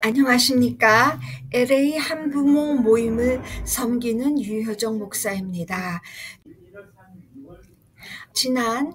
안녕하십니까. LA 한부모 모임을 섬기는 유효정 목사입니다. 지난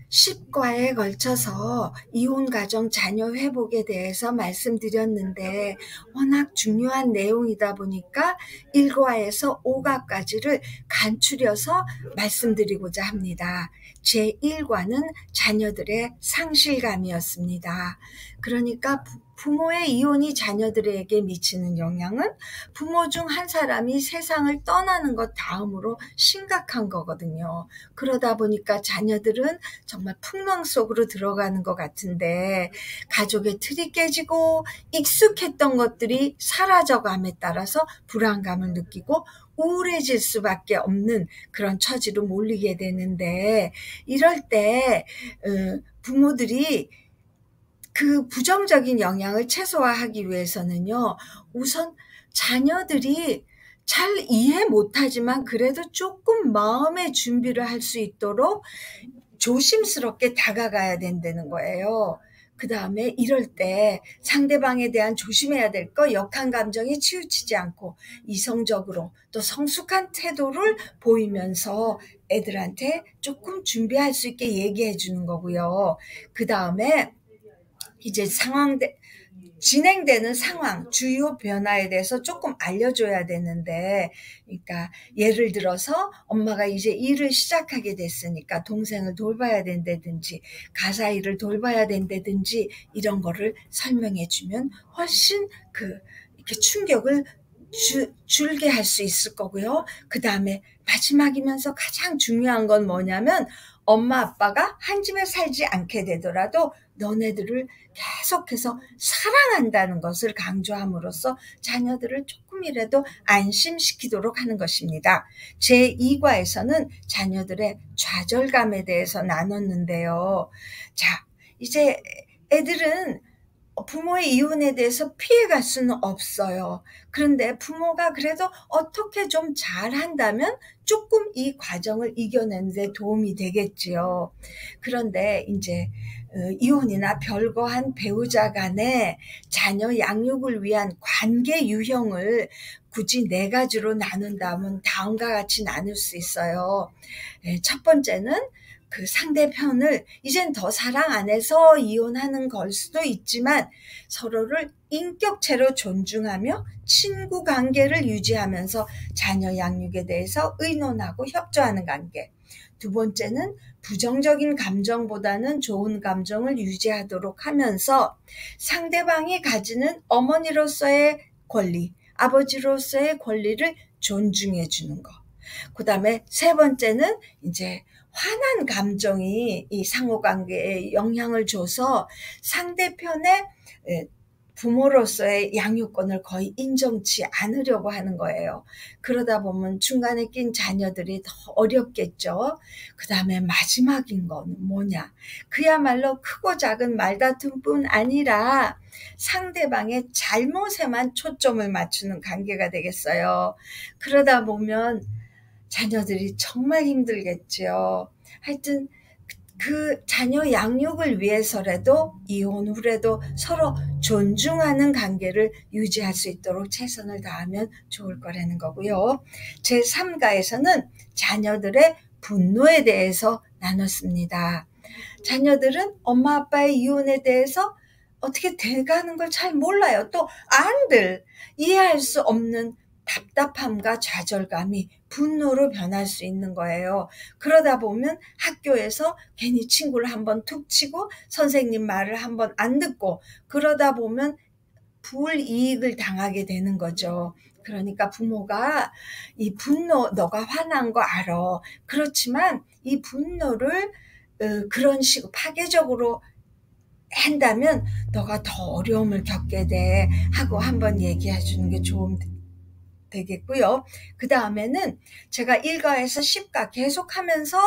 10과에 걸쳐서 이혼가정 자녀 회복에 대해서 말씀드렸는데 워낙 중요한 내용이다 보니까 1과에서 5과까지를 간추려서 말씀드리고자 합니다. 제1과는 자녀들의 상실감이었습니다. 그러니까 부모의 이혼이 자녀들에게 미치는 영향은 부모 중 한 사람이 세상을 떠나는 것 다음으로 심각한 거거든요. 그러다 보니까 자녀들은 정말 풍랑 속으로 들어가는 것 같은데 가족의 틀이 깨지고 익숙했던 것들이 사라져감에 따라서 불안감을 느끼고 우울해질 수밖에 없는 그런 처지로 몰리게 되는데 이럴 때 부모들이 그 부정적인 영향을 최소화하기 위해서는요. 우선 자녀들이 잘 이해 못하지만 그래도 조금 마음의 준비를 할 수 있도록 조심스럽게 다가가야 된다는 거예요. 그 다음에 이럴 때 상대방에 대한 조심해야 될 거 역한 감정에 치우치지 않고 이성적으로 또 성숙한 태도를 보이면서 애들한테 조금 준비할 수 있게 얘기해 주는 거고요. 그 다음에 이제 진행되는 상황, 주요 변화에 대해서 조금 알려줘야 되는데, 그러니까 예를 들어서 엄마가 이제 일을 시작하게 됐으니까 동생을 돌봐야 된다든지, 가사 일을 돌봐야 된다든지, 이런 거를 설명해 주면 훨씬 이렇게 충격을 줄게 할 수 있을 거고요. 그 다음에 마지막이면서 가장 중요한 건 뭐냐면, 엄마 아빠가 한 집에 살지 않게 되더라도 너네들을 계속해서 사랑한다는 것을 강조함으로써 자녀들을 조금이라도 안심시키도록 하는 것입니다. 제2과에서는 자녀들의 좌절감에 대해서 나눴는데요. 자, 이제 애들은 부모의 이혼에 대해서 피해갈 수는 없어요. 그런데 부모가 그래도 어떻게 좀 잘한다면 조금 이 과정을 이겨내는 데 도움이 되겠지요. 그런데 이제 이혼이나 별거한 배우자 간의 자녀 양육을 위한 관계 유형을 굳이 4가지로 나눈다면 다음과 같이 나눌 수 있어요. 첫 번째는 그 상대편을 이젠 더 사랑 안 해서 이혼하는 걸 수도 있지만 서로를 인격체로 존중하며 친구 관계를 유지하면서 자녀 양육에 대해서 의논하고 협조하는 관계. 두 번째는 부정적인 감정보다는 좋은 감정을 유지하도록 하면서 상대방이 가지는 어머니로서의 권리, 아버지로서의 권리를 존중해 주는 것. 그 다음에 세 번째는 이제 화난 감정이 이 상호관계에 영향을 줘서 상대편의 부모로서의 양육권을 거의 인정치 않으려고 하는 거예요. 그러다 보면 중간에 낀 자녀들이 더 어렵겠죠. 그 다음에 마지막인 건 뭐냐. 그야말로 크고 작은 말다툼뿐 아니라 상대방의 잘못에만 초점을 맞추는 관계가 되겠어요. 그러다 보면 자녀들이 정말 힘들겠지요. 하여튼 그 자녀 양육을 위해서라도 이혼 후라도 서로 존중하는 관계를 유지할 수 있도록 최선을 다하면 좋을 거라는 거고요. 제3가에서는 자녀들의 분노에 대해서 나눴습니다. 자녀들은 엄마 아빠의 이혼에 대해서 어떻게 돼가는 걸 잘 몰라요. 또 안들 이해할 수 없는 답답함과 좌절감이 분노로 변할 수 있는 거예요. 그러다 보면 학교에서 괜히 친구를 한번 툭 치고 선생님 말을 한번 안 듣고 그러다 보면 불이익을 당하게 되는 거죠. 그러니까 부모가 이 분노, 너가 화난 거 알아. 그렇지만 이 분노를 그런 식으로 파괴적으로 한다면 너가 더 어려움을 겪게 돼 하고 한번 얘기해 주는 게 되겠고요. 그 다음에는 제가 1과에서 10과 계속하면서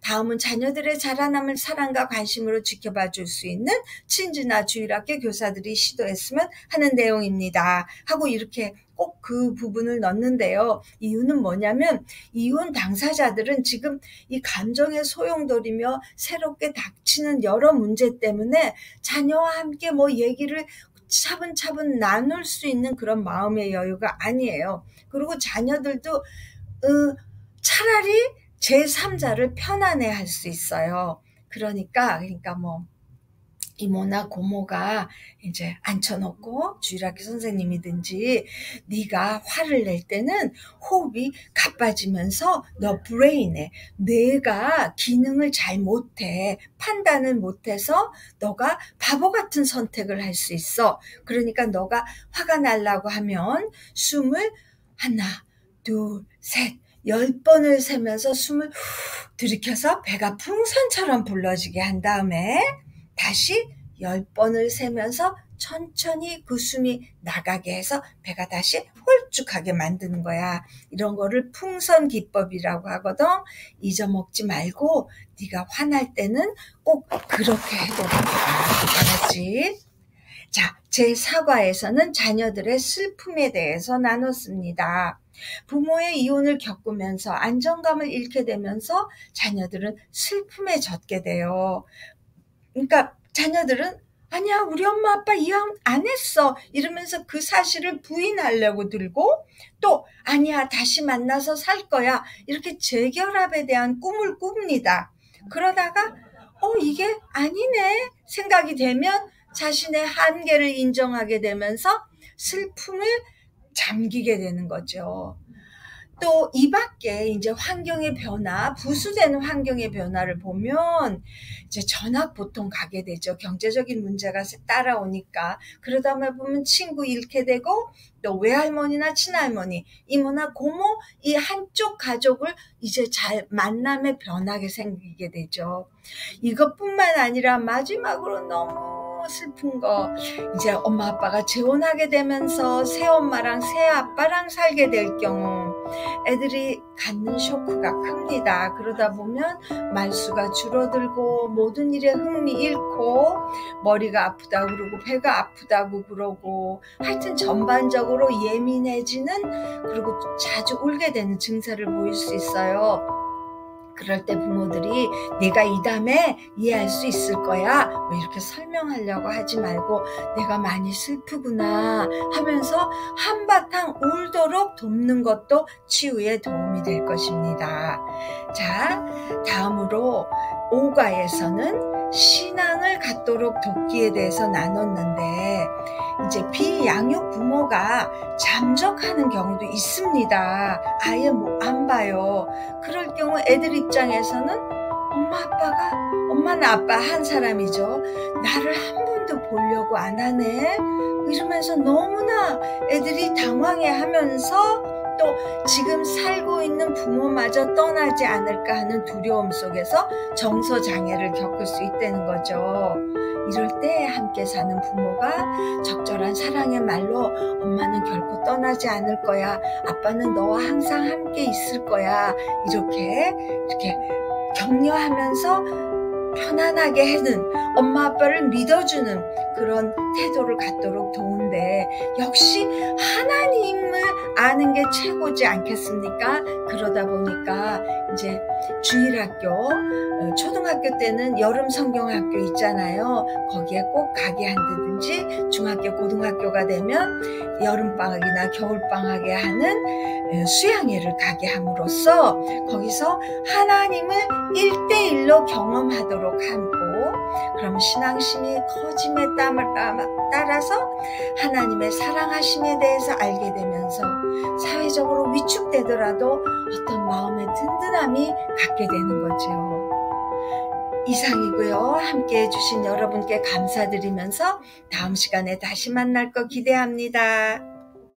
다음은 자녀들의 자라남을 사랑과 관심으로 지켜봐 줄 수 있는 친지나 주일학교 교사들이 시도했으면 하는 내용입니다. 하고 이렇게 꼭 그 부분을 넣는데요. 이유는 뭐냐면 이혼 당사자들은 지금 이 감정에 소용돌이며 새롭게 닥치는 여러 문제 때문에 자녀와 함께 뭐 얘기를 차분차분 나눌 수 있는 그런 마음의 여유가 아니에요. 그리고 자녀들도 차라리 제3자를 편안해 할 수 있어요. 그러니까 뭐 이모나 고모가 이제 앉혀놓고 주일학교 선생님이든지 네가 화를 낼 때는 호흡이 가빠지면서 너 브레인에 뇌가 기능을 잘 못해, 판단을 못해서 너가 바보 같은 선택을 할 수 있어. 그러니까 너가 화가 나려고 하면 숨을 하나, 둘, 셋, 10번을 세면서 숨을 후 들이켜서 배가 풍선처럼 불러지게 한 다음에 다시 10번을 세면서 천천히 그 숨이 나가게 해서 배가 다시 홀쭉하게 만드는 거야. 이런 거를 풍선 기법이라고 하거든. 잊어먹지 말고 네가 화날 때는 꼭 그렇게 해보는 거야. 알았지? 자, 제4과에서는 자녀들의 슬픔에 대해서 나눴습니다. 부모의 이혼을 겪으면서 안정감을 잃게 되면서 자녀들은 슬픔에 젖게 돼요. 그러니까 자녀들은 아니야, 우리 엄마 아빠 이혼 안 했어 이러면서 그 사실을 부인하려고 들고, 또 아니야, 다시 만나서 살 거야 이렇게 재결합에 대한 꿈을 꿉니다. 그러다가 이게 아니네 생각이 되면 자신의 한계를 인정하게 되면서 슬픔을 잠기게 되는 거죠. 또 이 밖에 이제 환경의 변화, 부수되는 환경의 변화를 보면 이제 전학 보통 가게 되죠. 경제적인 문제가 따라오니까. 그러다 보면 친구 잃게 되고, 또 외할머니나 친할머니, 이모나 고모, 이 한쪽 가족을 이제 잘 만남의 변하게 생기게 되죠. 이것뿐만 아니라 마지막으로 너무 슬픈 거, 이제 엄마 아빠가 재혼하게 되면서 새엄마랑 새아빠랑 살게 될 경우 애들이 갖는 쇼크가 큽니다. 그러다 보면 말수가 줄어들고 모든 일에 흥미 잃고 머리가 아프다고 그러고 배가 아프다고 그러고 하여튼 전반적으로 예민해지는, 그리고 자주 울게 되는 증세를 보일 수 있어요. 그럴 때 부모들이 내가 이 다음에 이해할 수 있을 거야 뭐 이렇게 설명하려고 하지 말고 내가 많이 슬프구나 하면서 한바탕 울도록 돕는 것도 치유에 도움이 될 것입니다. 자, 다음으로 5과에서는 신앙을 갖도록 돕기에 대해서 나눴는데, 이제 비양육 부모가 잠적하는 경우도 있습니다. 아예 안 봐요. 그럴 경우 애들 입장에서는 엄마는 아빠 한 사람이죠. 나를 한 번도 보려고 안 하네. 이러면서 너무나 애들이 당황해하면서 또 지금 살고 있는 부모마저 떠나지 않을까 하는 두려움 속에서 정서장애를 겪을 수 있다는 거죠. 이럴 때 함께 사는 부모가 적절한 사랑의 말로 엄마는 결코 떠나지 않을 거야, 아빠는 너와 항상 함께 있을 거야, 이렇게 격려하면서 편안하게 해는 엄마 아빠를 믿어주는 그런 태도를 갖도록 도운데, 역시 하나님을 아는 게 최고지 않겠습니까? 그러다 보니까 이제 주일학교, 초등학교 때는 여름 성경학교 있잖아요. 거기에 꼭 가게 한다든지, 중학교 고등학교가 되면 여름방학이나 겨울방학에 하는 수양회를 가게 함으로써 거기서 하나님을 1대1로 경험하도록 하고, 그럼 신앙심이 커짐에 따라서 하나님의 사랑하심에 대해서 알게 되면서 사회적으로 위축되더라도 어떤 마음의 든든함이 갖게 되는 거죠. 이상이고요. 함께 해주신 여러분께 감사드리면서 다음 시간에 다시 만날 거 기대합니다.